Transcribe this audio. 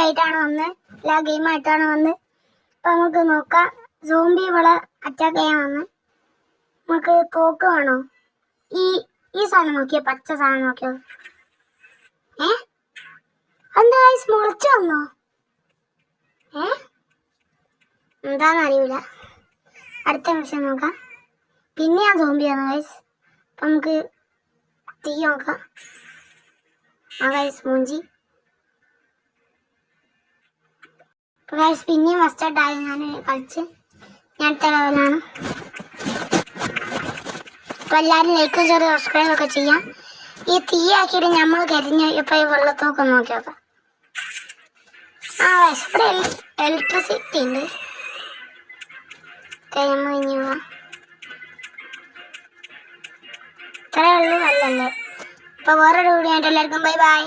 ആയിട്ടാണ് വന്ന് എല്ലാ ഗെയിമായിട്ടാണ് വന്ന്. അപ്പം നമുക്ക് നോക്കാം. സോംബി ഇവളെ അറ്റാക്ക് ചെയ്യാൻ വന്ന്. നമുക്ക് തോക്ക് വേണോ? ഈ സാധനം നോക്കിയോ, പച്ച സാധനം നോക്കിയോ? എന്താ മുളച്ചു വന്നോ? എന്താന്ന് അറിയില്ല. അടുത്ത മിഷൻ നോക്കാം. പിന്നെ ഞാൻ സോംബിയാണ് ഗൈസ്. അപ്പം നമുക്ക് തീ നോക്കാം. ഗൈസ് മൂഞ്ചി. ഗൈസ് പിന്നെയും ഫസ്റ്റായിട്ടായി ഞാൻ കളിച്ച്. ഞാൻ അടുത്ത ലെവലാണ്. അപ്പം എല്ലാവരും ലൈക്ക് ചെയ്ത് സബ്സ്ക്രൈബ് ഒക്കെ ചെയ്യാം. ഈ തീ ആക്കിയിട്ട് നമ്മൾ കരിഞ്ഞ് ഇപ്പം ഈ വെള്ളത്തൊക്കെ നോക്കി നോക്കാം. ഗൈസ് ഇവിടെ ഇലക്ട്രിസിറ്റി ഉണ്ട്. നമ്മൾ ഇനി പോവാം. ഇത്രയേ ഉള്ളൂ. അല്ലല്ലേ. അപ്പോൾ വേറൊരു വീഡിയോ ആയിട്ട് എല്ലാവർക്കും ബൈ ബൈ.